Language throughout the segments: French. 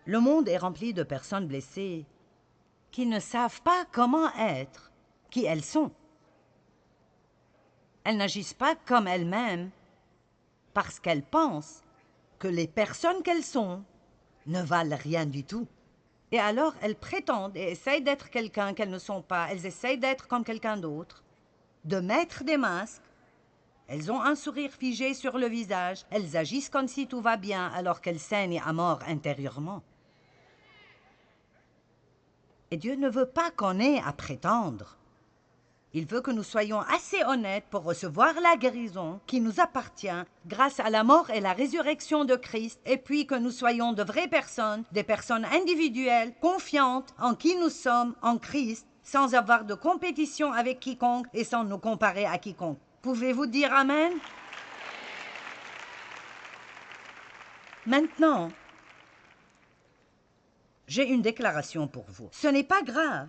Le monde est rempli de personnes blessées qui ne savent pas comment être qui elles sont. Elles n'agissent pas comme elles-mêmes parce qu'elles pensent que les personnes qu'elles sont ne valent rien du tout. Et alors, elles prétendent et essayent d'être quelqu'un qu'elles ne sont pas. Elles essayent d'être comme quelqu'un d'autre, de mettre des masques. Elles ont un sourire figé sur le visage. Elles agissent comme si tout va bien alors qu'elles saignent à mort intérieurement. Et Dieu ne veut pas qu'on ait à prétendre. Il veut que nous soyons assez honnêtes pour recevoir la guérison qui nous appartient grâce à la mort et la résurrection de Christ, et puis que nous soyons de vraies personnes, des personnes individuelles, confiantes en qui nous sommes en Christ, sans avoir de compétition avec quiconque et sans nous comparer à quiconque. Pouvez-vous dire Amen? Maintenant, j'ai une déclaration pour vous. Ce n'est pas grave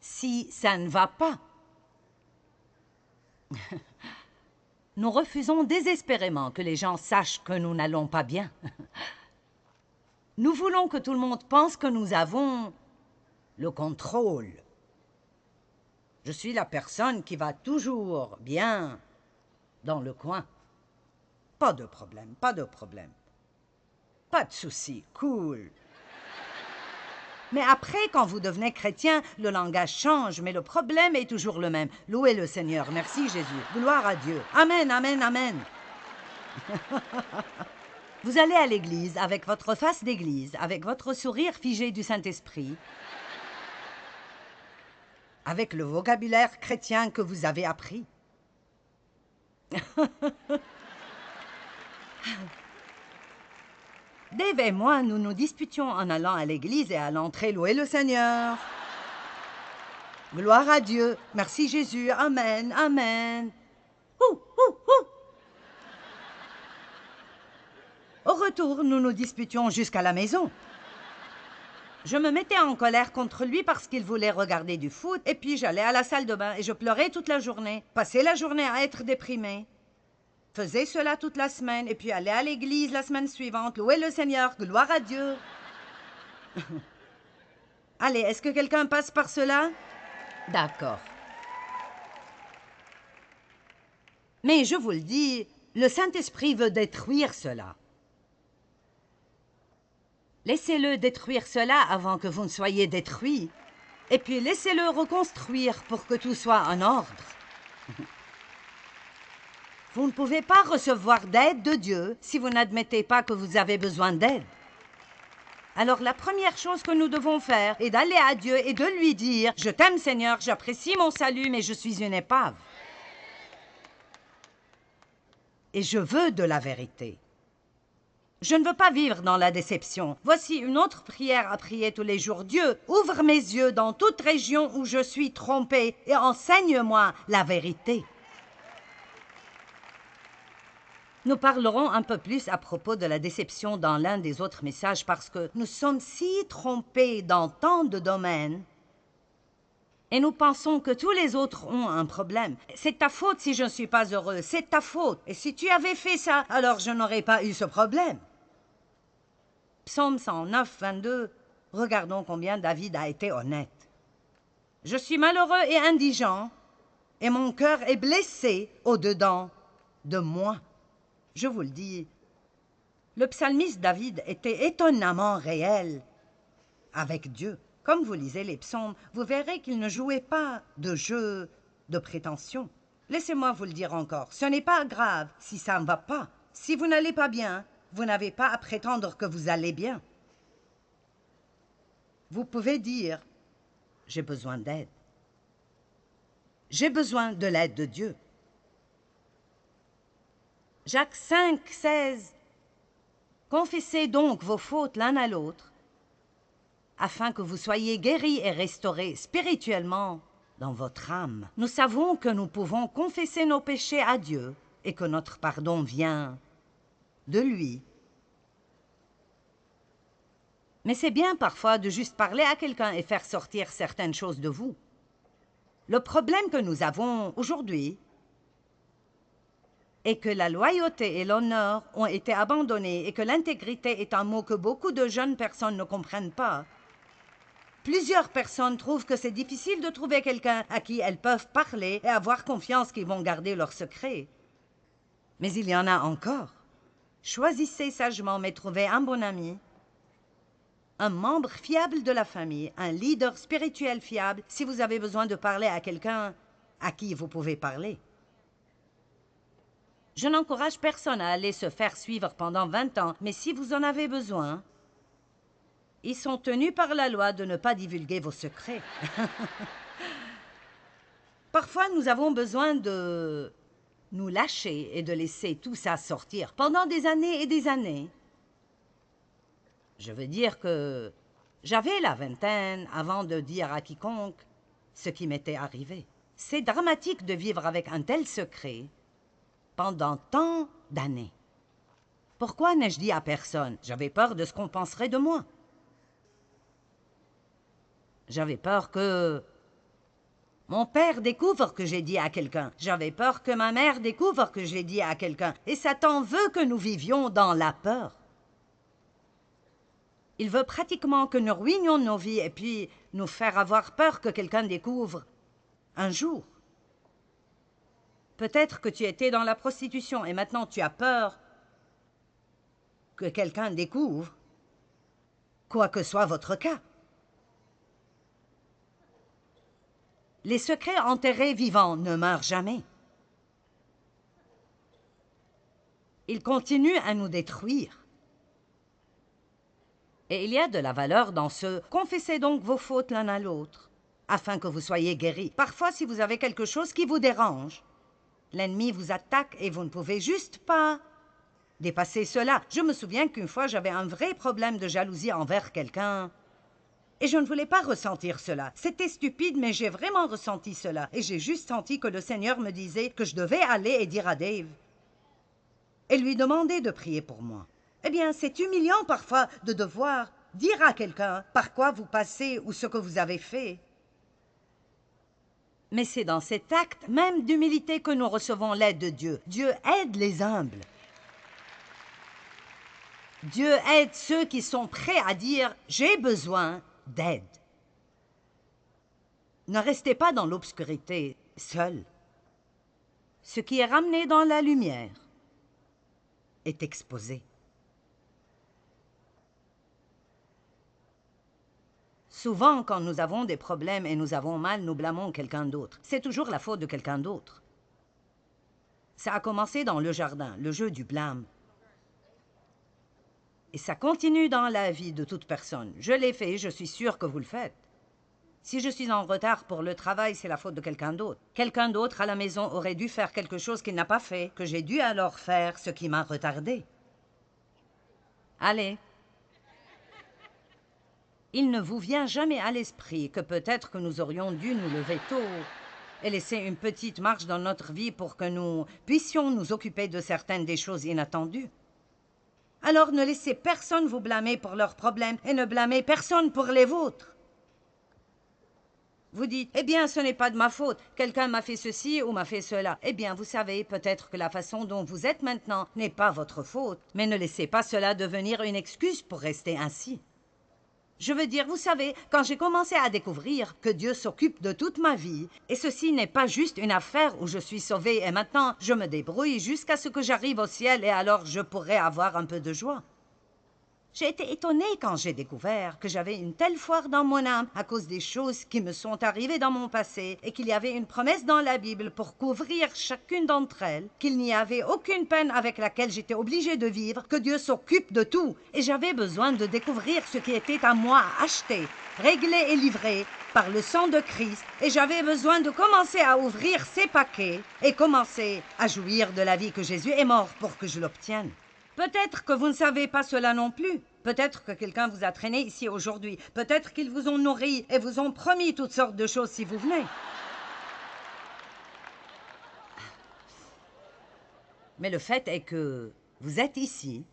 si ça ne va pas. Nous refusons désespérément que les gens sachent que nous n'allons pas bien. Nous voulons que tout le monde pense que nous avons le contrôle. Je suis la personne qui va toujours bien dans le coin. Pas de problème, pas de problème. Pas de souci, cool. Mais après, quand vous devenez chrétien, le langage change, mais le problème est toujours le même. Louez le Seigneur. Merci Jésus. Gloire à Dieu. Amen, amen, amen. Vous allez à l'église avec votre face d'église, avec votre sourire figé du Saint-Esprit, avec le vocabulaire chrétien que vous avez appris. Dave et moi, nous nous disputions en allant à l'église et à l'entrée louer le Seigneur. Gloire à Dieu. Merci Jésus. Amen, amen. Ouh, ouh, ouh. Au retour, nous nous disputions jusqu'à la maison. Je me mettais en colère contre lui parce qu'il voulait regarder du foot, et puis j'allais à la salle de bain et je pleurais toute la journée, passais la journée à être déprimée. Faisais cela toute la semaine, et puis allais à l'église la semaine suivante, louer le Seigneur, gloire à Dieu. Allez, est-ce que quelqu'un passe par cela? D'accord. Mais je vous le dis, le Saint-Esprit veut détruire cela. Laissez-le détruire cela avant que vous ne soyez détruits. Et puis laissez-le reconstruire pour que tout soit en ordre. Vous ne pouvez pas recevoir d'aide de Dieu si vous n'admettez pas que vous avez besoin d'aide. Alors la première chose que nous devons faire est d'aller à Dieu et de lui dire « Je t'aime Seigneur, j'apprécie mon salut, mais je suis une épave. Et je veux de la vérité. Je ne veux pas vivre dans la déception. Voici une autre prière à prier tous les jours. Dieu, ouvre mes yeux dans toute région où je suis trompé et enseigne-moi la vérité. » Nous parlerons un peu plus à propos de la déception dans l'un des autres messages parce que nous sommes si trompés dans tant de domaines et nous pensons que tous les autres ont un problème. C'est ta faute si je ne suis pas heureux, c'est ta faute. Et si tu avais fait ça, alors je n'aurais pas eu ce problème. Psaume 109, 22, regardons combien David a été honnête. « Je suis malheureux et indigent, et mon cœur est blessé au-dedans de moi. » Je vous le dis, le psalmiste David était étonnamment réel avec Dieu. Comme vous lisez les psaumes, vous verrez qu'il ne jouait pas de jeu de prétention. Laissez-moi vous le dire encore, ce n'est pas grave si ça ne va pas. Si vous n'allez pas bien, vous n'avez pas à prétendre que vous allez bien. Vous pouvez dire « J'ai besoin d'aide. J'ai besoin de l'aide de Dieu. » Jacques 5, 16. Confessez donc vos fautes l'un à l'autre, afin que vous soyez guéris et restaurés spirituellement dans votre âme. Nous savons que nous pouvons confesser nos péchés à Dieu et que notre pardon vient de lui. Mais c'est bien parfois de juste parler à quelqu'un et faire sortir certaines choses de vous. Le problème que nous avons aujourd'hui, et que la loyauté et l'honneur ont été abandonnés et que l'intégrité est un mot que beaucoup de jeunes personnes ne comprennent pas, plusieurs personnes trouvent que c'est difficile de trouver quelqu'un à qui elles peuvent parler et avoir confiance qu'ils vont garder leur secret. Mais il y en a encore. Choisissez sagement, mais trouvez un bon ami, un membre fiable de la famille, un leader spirituel fiable si vous avez besoin de parler à quelqu'un à qui vous pouvez parler. Je n'encourage personne à aller se faire suivre pendant 20 ans, mais si vous en avez besoin, ils sont tenus par la loi de ne pas divulguer vos secrets. Parfois, nous avons besoin de nous lâcher et de laisser tout ça sortir pendant des années et des années. Je veux dire que j'avais la vingtaine avant de dire à quiconque ce qui m'était arrivé. C'est dramatique de vivre avec un tel secret pendant tant d'années. Pourquoi n'ai-je dit à personne? J'avais peur de ce qu'on penserait de moi. J'avais peur que mon père découvre que j'ai dit à quelqu'un. J'avais peur que ma mère découvre que j'ai dit à quelqu'un. Et Satan veut que nous vivions dans la peur. Il veut pratiquement que nous ruinions nos vies et puis nous faire avoir peur que quelqu'un découvre un jour. Peut-être que tu étais dans la prostitution et maintenant tu as peur que quelqu'un découvre, quoi que soit votre cas. Les secrets enterrés vivants ne meurent jamais. Ils continuent à nous détruire. Et il y a de la valeur dans ce « confessez donc vos fautes l'un à l'autre » afin que vous soyez guéris. Parfois, si vous avez quelque chose qui vous dérange, l'ennemi vous attaque et vous ne pouvez juste pas dépasser cela. Je me souviens qu'une fois, j'avais un vrai problème de jalousie envers quelqu'un. Et je ne voulais pas ressentir cela. C'était stupide, mais j'ai vraiment ressenti cela. Et j'ai juste senti que le Seigneur me disait que je devais aller et dire à Dave et lui demander de prier pour moi. Eh bien, c'est humiliant parfois de devoir dire à quelqu'un par quoi vous passez ou ce que vous avez fait. Mais c'est dans cet acte même d'humilité que nous recevons l'aide de Dieu. Dieu aide les humbles. Dieu aide ceux qui sont prêts à dire « j'ai besoin d'aide ». Ne restez pas dans l'obscurité, seul. Ce qui est ramené dans la lumière est exposé. Souvent, quand nous avons des problèmes et nous avons mal, nous blâmons quelqu'un d'autre. C'est toujours la faute de quelqu'un d'autre. Ça a commencé dans le jardin, le jeu du blâme. Et ça continue dans la vie de toute personne. Je l'ai fait, je suis sûre que vous le faites. Si je suis en retard pour le travail, c'est la faute de quelqu'un d'autre. Quelqu'un d'autre à la maison aurait dû faire quelque chose qu'il n'a pas fait, que j'ai dû alors faire ce qui m'a retardé. Allez. Il ne vous vient jamais à l'esprit que peut-être que nous aurions dû nous lever tôt et laisser une petite marche dans notre vie pour que nous puissions nous occuper de certaines des choses inattendues. Alors ne laissez personne vous blâmer pour leurs problèmes et ne blâmez personne pour les vôtres. Vous dites, eh bien, ce n'est pas de ma faute, quelqu'un m'a fait ceci ou m'a fait cela. Eh bien, vous savez, peut-être que la façon dont vous êtes maintenant n'est pas votre faute, mais ne laissez pas cela devenir une excuse pour rester ainsi. Je veux dire, vous savez, quand j'ai commencé à découvrir que Dieu s'occupe de toute ma vie, et ceci n'est pas juste une affaire où je suis sauvée et maintenant je me débrouille jusqu'à ce que j'arrive au ciel et alors je pourrai avoir un peu de joie. J'ai été étonnée quand j'ai découvert que j'avais une telle foi dans mon âme à cause des choses qui me sont arrivées dans mon passé et qu'il y avait une promesse dans la Bible pour couvrir chacune d'entre elles, qu'il n'y avait aucune peine avec laquelle j'étais obligée de vivre, que Dieu s'occupe de tout. Et j'avais besoin de découvrir ce qui était à moi à acheter, réglé et livré par le sang de Christ. Et j'avais besoin de commencer à ouvrir ces paquets et commencer à jouir de la vie que Jésus est mort pour que je l'obtienne. Peut-être que vous ne savez pas cela non plus. Peut-être que quelqu'un vous a traîné ici aujourd'hui. Peut-être qu'ils vous ont nourri et vous ont promis toutes sortes de choses si vous venez. Mais le fait est que vous êtes ici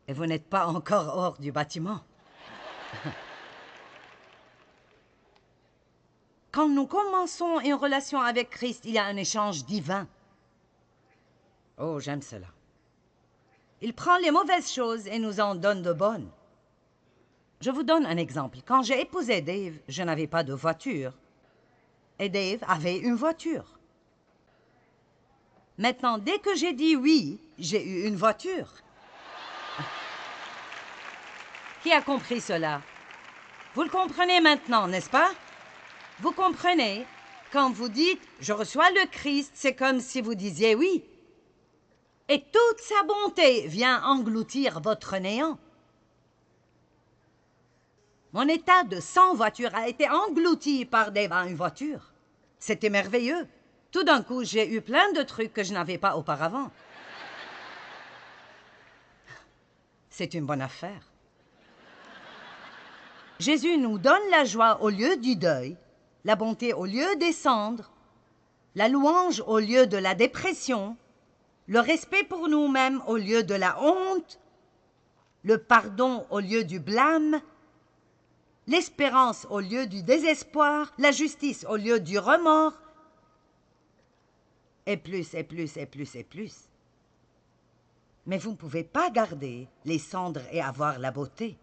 et vous n'êtes pas encore hors du bâtiment. Quand nous commençons une relation avec Christ, il y a un échange divin. Oh, j'aime cela. Il prend les mauvaises choses et nous en donne de bonnes. Je vous donne un exemple. Quand j'ai épousé Dave, je n'avais pas de voiture. Et Dave avait une voiture. Maintenant, dès que j'ai dit oui, j'ai eu une voiture. Qui a compris cela? Vous le comprenez maintenant, n'est-ce pas? Vous comprenez? Quand vous dites « je reçois le Christ », c'est comme si vous disiez oui. Et toute sa bonté vient engloutir votre néant. Mon état de sans voiture a été englouti par une voiture. C'était merveilleux. Tout d'un coup, j'ai eu plein de trucs que je n'avais pas auparavant. C'est une bonne affaire. Jésus nous donne la joie au lieu du deuil, la bonté au lieu des cendres, la louange au lieu de la dépression, le respect pour nous-mêmes au lieu de la honte, le pardon au lieu du blâme, l'espérance au lieu du désespoir, la justice au lieu du remords, et plus, et plus, et plus, et plus. Mais vous ne pouvez pas garder les cendres et avoir la beauté.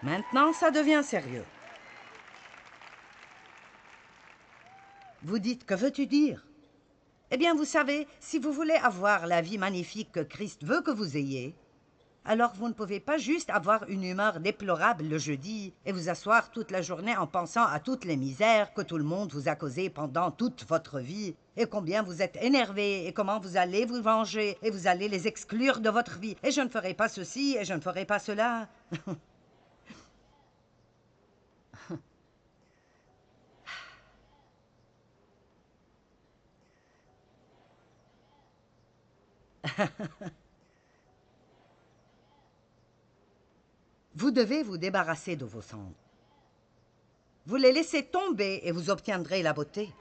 Maintenant, ça devient sérieux. Vous dites, que veux-tu dire? Eh bien, vous savez, si vous voulez avoir la vie magnifique que Christ veut que vous ayez, alors vous ne pouvez pas juste avoir une humeur déplorable le jeudi et vous asseoir toute la journée en pensant à toutes les misères que tout le monde vous a causées pendant toute votre vie, et combien vous êtes énervé, et comment vous allez vous venger, et vous allez les exclure de votre vie, et je ne ferai pas ceci, et je ne ferai pas cela. Vous devez vous débarrasser de vos cendres. Vous les laissez tomber et vous obtiendrez la beauté.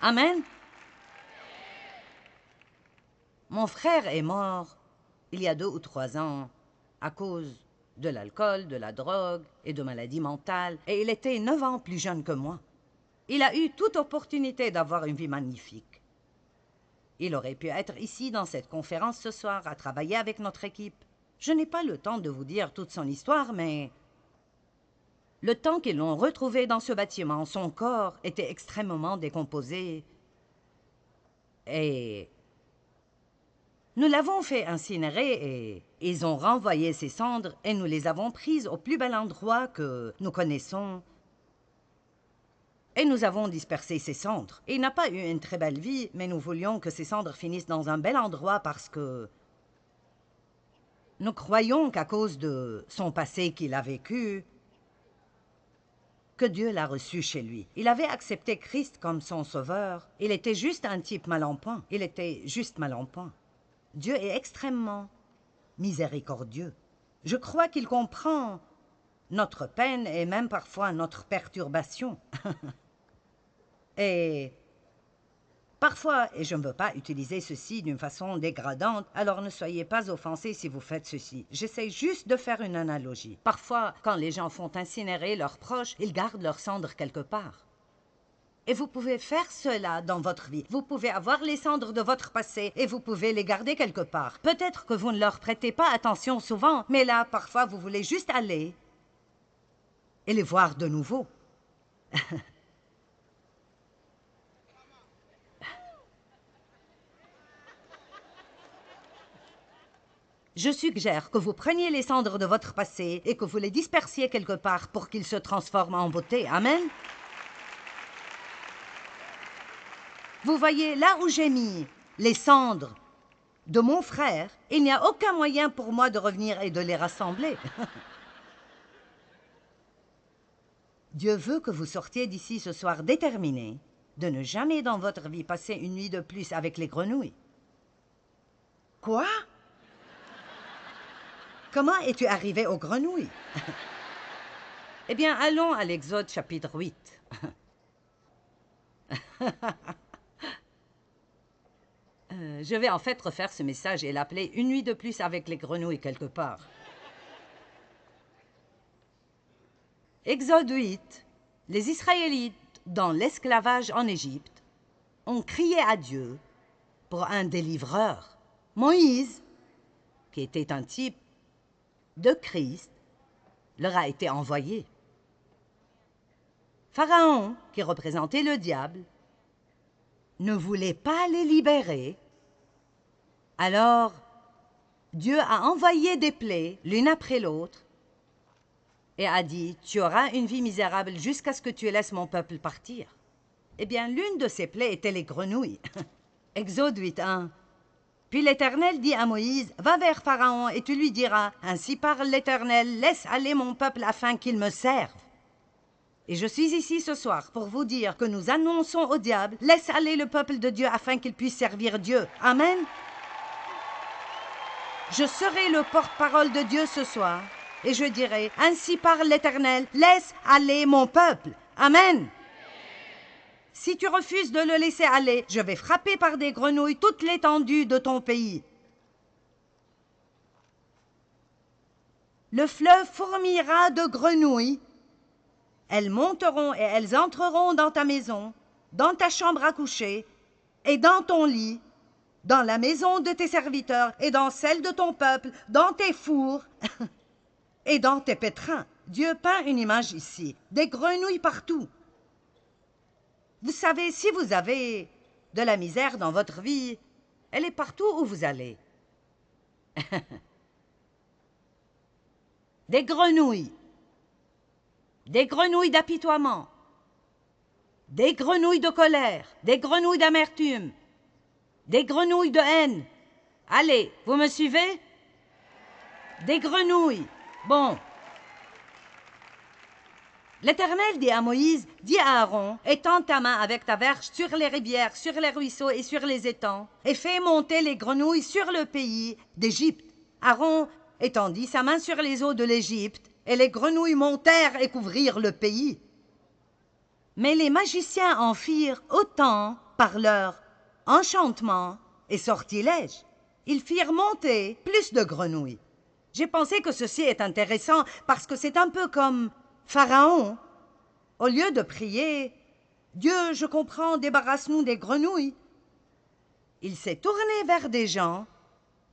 Amen. Mon frère est mort il y a 2 ou 3 ans à cause de l'alcool, de la drogue et de maladies mentales, et il était 9 ans plus jeune que moi. Il a eu toute opportunité d'avoir une vie magnifique. Il aurait pu être ici dans cette conférence ce soir à travailler avec notre équipe. Je n'ai pas le temps de vous dire toute son histoire, mais le temps qu'ils l'ont retrouvé dans ce bâtiment, son corps était extrêmement décomposé. Et nous l'avons fait incinérer et ils ont renvoyé ses cendres et nous les avons prises au plus bel endroit que nous connaissons. Et nous avons dispersé ses cendres. Il n'a pas eu une très belle vie, mais nous voulions que ses cendres finissent dans un bel endroit parce que nous croyons qu'à cause de son passé qu'il a vécu, que Dieu l'a reçu chez lui. Il avait accepté Christ comme son sauveur. Il était juste un type mal en point. Il était juste mal en point. Dieu est extrêmement miséricordieux. Je crois qu'il comprend notre peine et même parfois notre perturbation. Et parfois, et je ne veux pas utiliser ceci d'une façon dégradante, alors ne soyez pas offensés si vous faites ceci. J'essaie juste de faire une analogie. Parfois, quand les gens font incinérer leurs proches, ils gardent leurs cendres quelque part. Et vous pouvez faire cela dans votre vie. Vous pouvez avoir les cendres de votre passé et vous pouvez les garder quelque part. Peut-être que vous ne leur prêtez pas attention souvent, mais là, parfois, vous voulez juste aller et les voir de nouveau. Je suggère que vous preniez les cendres de votre passé et que vous les dispersiez quelque part pour qu'ils se transforment en beauté. Amen. Vous voyez, là où j'ai mis les cendres de mon frère, il n'y a aucun moyen pour moi de revenir et de les rassembler. Dieu veut que vous sortiez d'ici ce soir déterminé de ne jamais dans votre vie passer une nuit de plus avec les grenouilles. Quoi? Comment es-tu arrivé aux grenouilles? Eh bien, allons à l'Exode chapitre 8. Je vais en fait refaire ce message et l'appeler « Une nuit de plus avec les grenouilles quelque part ». Exode 8. Les Israélites, dans l'esclavage en Égypte, ont crié à Dieu pour un délivreur. Moïse, qui était un type de Christ, leur a été envoyé. Pharaon, qui représentait le diable, ne voulait pas les libérer. Alors, Dieu a envoyé des plaies l'une après l'autre et a dit « Tu auras une vie misérable jusqu'à ce que tu laisses mon peuple partir. » Eh bien, l'une de ces plaies était les grenouilles. Exode 8:1. Puis l'Éternel dit à Moïse, « Va vers Pharaon et tu lui diras, ainsi parle l'Éternel, laisse aller mon peuple afin qu'il me serve. » Et je suis ici ce soir pour vous dire que nous annonçons au diable, laisse aller le peuple de Dieu afin qu'il puisse servir Dieu. Amen. Je serai le porte-parole de Dieu ce soir et je dirai, ainsi parle l'Éternel, laisse aller mon peuple. Amen. Si tu refuses de le laisser aller, je vais frapper par des grenouilles toute l'étendue de ton pays. Le fleuve fourmillera de grenouilles. Elles monteront et elles entreront dans ta maison, dans ta chambre à coucher et dans ton lit, dans la maison de tes serviteurs et dans celle de ton peuple, dans tes fours et dans tes pétrins. Dieu peint une image ici, des grenouilles partout. Vous savez, si vous avez de la misère dans votre vie, elle est partout où vous allez. Des grenouilles d'apitoiement, des grenouilles de colère, des grenouilles d'amertume, des grenouilles de haine. Allez, vous me suivez? Des grenouilles. Bon. L'Éternel dit à Moïse, dis à Aaron, étends ta main avec ta verge sur les rivières, sur les ruisseaux et sur les étangs, et fais monter les grenouilles sur le pays d'Égypte. Aaron étendit sa main sur les eaux de l'Égypte, et les grenouilles montèrent et couvrirent le pays. Mais les magiciens en firent autant par leur enchantement et sortilèges. Ils firent monter plus de grenouilles. J'ai pensé que ceci est intéressant parce que c'est un peu comme Pharaon. Au lieu de prier « Dieu, je comprends, débarrasse-nous des grenouilles », il s'est tourné vers des gens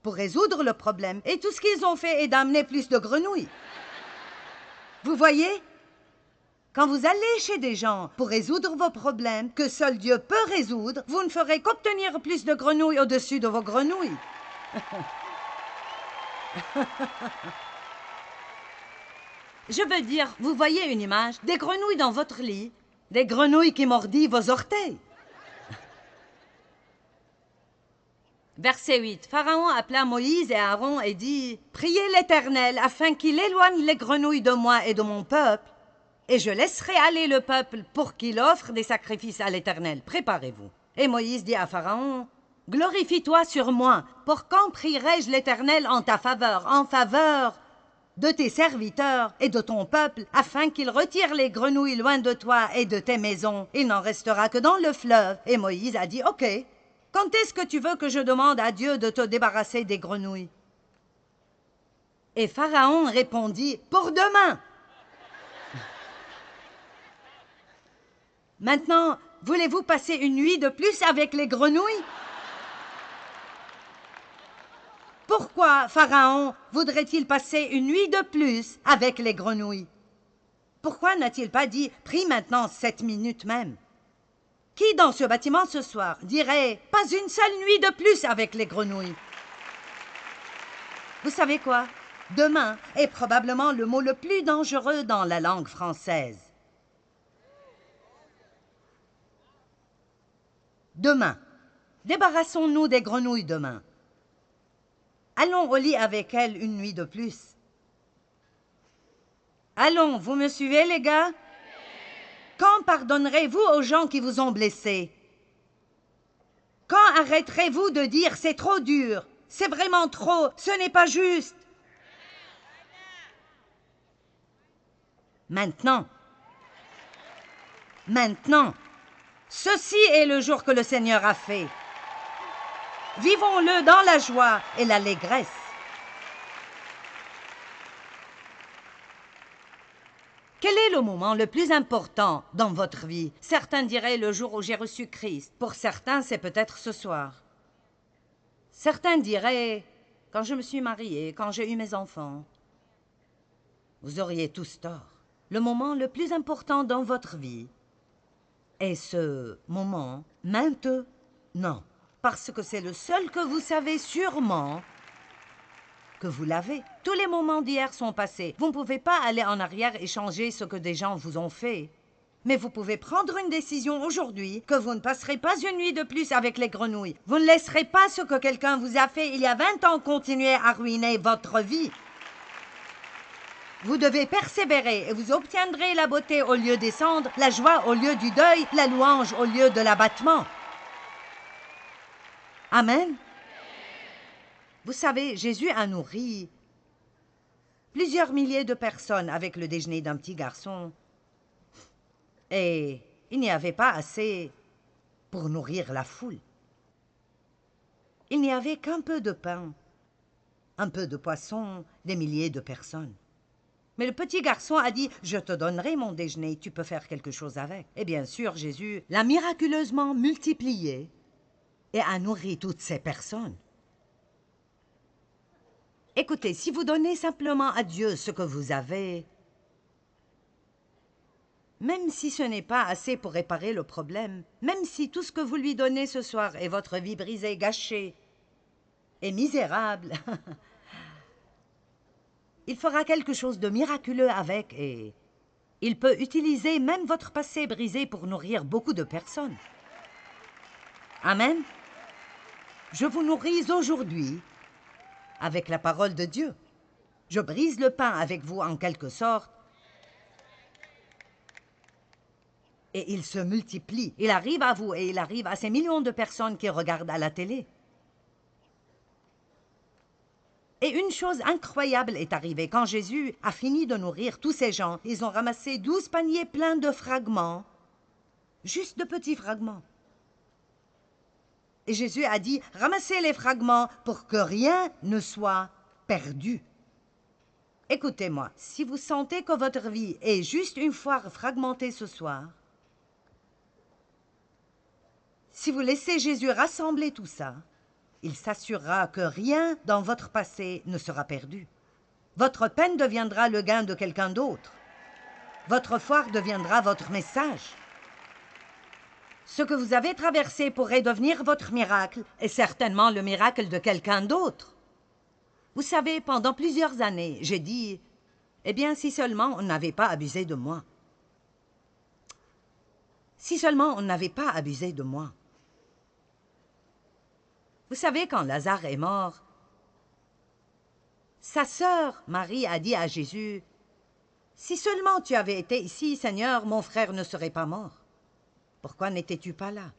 pour résoudre le problème et tout ce qu'ils ont fait est d'amener plus de grenouilles. Vous voyez? Quand vous allez chez des gens pour résoudre vos problèmes que seul Dieu peut résoudre, vous ne ferez qu'obtenir plus de grenouilles au-dessus de vos grenouilles. Je veux dire, vous voyez une image, des grenouilles dans votre lit, des grenouilles qui mordillent vos orteils. Verset 8. Pharaon appela Moïse et Aaron et dit, « Priez l'Éternel afin qu'il éloigne les grenouilles de moi et de mon peuple, et je laisserai aller le peuple pour qu'il offre des sacrifices à l'Éternel. Préparez-vous. » Et Moïse dit à Pharaon, « Glorifie-toi sur moi, pour quand prierai-je l'Éternel en ta faveur, en faveur de tes serviteurs et de ton peuple, afin qu'il retire les grenouilles loin de toi et de tes maisons. Il n'en restera que dans le fleuve. » Et Moïse a dit, « Ok, quand est-ce que tu veux que je demande à Dieu de te débarrasser des grenouilles? » Et Pharaon répondit, « Pour demain. » Maintenant, voulez-vous passer une nuit de plus avec les grenouilles? Pourquoi Pharaon voudrait-il passer une nuit de plus avec les grenouilles? Pourquoi n'a-t-il pas dit « Prie maintenant 7 minutes même » ? Qui dans ce bâtiment ce soir dirait « Pas une seule nuit de plus avec les grenouilles » ? Vous savez quoi? Demain est probablement le mot le plus dangereux dans la langue française. Demain. Débarrassons-nous des grenouilles demain. Allons au lit avec elles une nuit de plus. Allons, vous me suivez les gars? Quand pardonnerez-vous aux gens qui vous ont blessés? Quand arrêterez-vous de dire c'est trop dur, c'est vraiment trop, ce n'est pas juste? Maintenant. Maintenant. Ceci est le jour que le Seigneur a fait. Vivons-le dans la joie et l'allégresse. Quel est le moment le plus important dans votre vie? Certains diraient le jour où j'ai reçu Christ. Pour certains, c'est peut-être ce soir. Certains diraient quand je me suis mariée, quand j'ai eu mes enfants. Vous auriez tous tort. Le moment le plus important dans votre vie est ce moment maintenant, parce que c'est le seul que vous savez sûrement que vous l'avez. Tous les moments d'hier sont passés. Vous ne pouvez pas aller en arrière et changer ce que des gens vous ont fait. Mais vous pouvez prendre une décision aujourd'hui que vous ne passerez pas une nuit de plus avec les grenouilles. Vous ne laisserez pas ce que quelqu'un vous a fait il y a 20 ans continuer à ruiner votre vie. Vous devez persévérer et vous obtiendrez la beauté au lieu des cendres, la joie au lieu du deuil, la louange au lieu de l'abattement. Amen. Vous savez, Jésus a nourri plusieurs milliers de personnes avec le déjeuner d'un petit garçon. Et il n'y avait pas assez pour nourrir la foule. Il n'y avait qu'un peu de pain, un peu de poisson, des milliers de personnes. Mais le petit garçon a dit « Je te donnerai mon déjeuner, tu peux faire quelque chose avec. » Et bien sûr, Jésus l'a miraculeusement multiplié et a nourri toutes ces personnes. Écoutez, si vous donnez simplement à Dieu ce que vous avez, même si ce n'est pas assez pour réparer le problème, même si tout ce que vous lui donnez ce soir est votre vie brisée, gâchée et misérable, il fera quelque chose de miraculeux avec et il peut utiliser même votre passé brisé pour nourrir beaucoup de personnes. Amen. Je vous nourris aujourd'hui avec la parole de Dieu. Je brise le pain avec vous en quelque sorte. Et il se multiplie. Il arrive à vous et il arrive à ces millions de personnes qui regardent à la télé. Et une chose incroyable est arrivée. Quand Jésus a fini de nourrir tous ces gens, ils ont ramassé 12 paniers pleins de fragments, juste de petits fragments. Et Jésus a dit, ramassez les fragments pour que rien ne soit perdu. Écoutez-moi, si vous sentez que votre vie est juste une foire fragmentée ce soir, si vous laissez Jésus rassembler tout ça, il s'assurera que rien dans votre passé ne sera perdu. Votre peine deviendra le gain de quelqu'un d'autre. Votre foire deviendra votre message. Ce que vous avez traversé pourrait devenir votre miracle et certainement le miracle de quelqu'un d'autre. Vous savez, pendant plusieurs années, j'ai dit, eh bien, si seulement on n'avait pas abusé de moi. Si seulement on n'avait pas abusé de moi. Vous savez, quand Lazare est mort, sa sœur Marie a dit à Jésus, « Si seulement tu avais été ici, Seigneur, mon frère ne serait pas mort. Pourquoi n'étais-tu pas là? »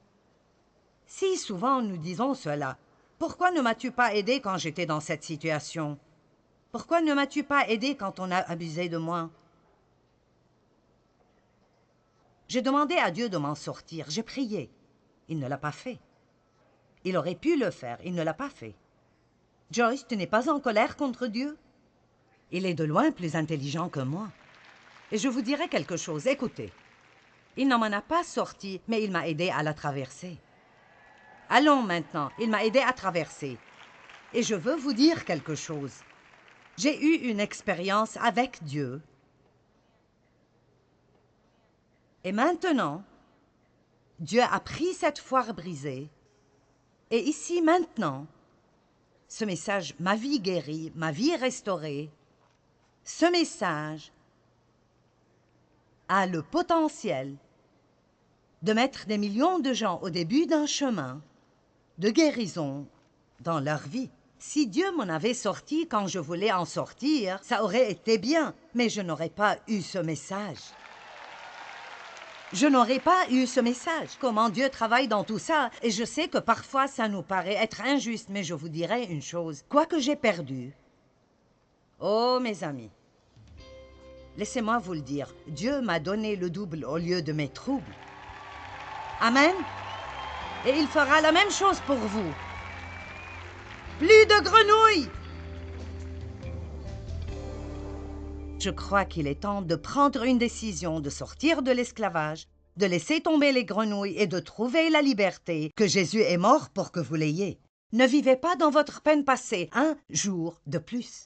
Si souvent nous disons cela, « Pourquoi ne m'as-tu pas aidé quand j'étais dans cette situation? Pourquoi ne m'as-tu pas aidé quand on a abusé de moi? » J'ai demandé à Dieu de m'en sortir, j'ai prié. Il ne l'a pas fait. Il aurait pu le faire, il ne l'a pas fait. Joyce, tu n'es pas en colère contre Dieu? Il est de loin plus intelligent que moi. Et je vous dirai quelque chose, écoutez. Il n'en m'en a pas sorti, mais il m'a aidé à la traverser. Allons maintenant, il m'a aidé à traverser. Et je veux vous dire quelque chose. J'ai eu une expérience avec Dieu. Et maintenant, Dieu a pris cette foire brisée. Et ici, maintenant, ce message, ma vie guérie, ma vie restaurée, ce message a le potentiel de mettre des millions de gens au début d'un chemin de guérison dans leur vie. Si Dieu m'en avait sorti quand je voulais en sortir, ça aurait été bien, mais je n'aurais pas eu ce message. Je n'aurais pas eu ce message. Comment Dieu travaille dans tout ça. Et je sais que parfois ça nous paraît être injuste, mais je vous dirai une chose. Quoi que j'ai perdu, oh mes amis, laissez-moi vous le dire, Dieu m'a donné le double au lieu de mes troubles. Amen. Et il fera la même chose pour vous. Plus de grenouilles. Je crois qu'il est temps de prendre une décision, de sortir de l'esclavage, de laisser tomber les grenouilles et de trouver la liberté que Jésus est mort pour que vous l'ayez. Ne vivez pas dans votre peine passée un jour de plus.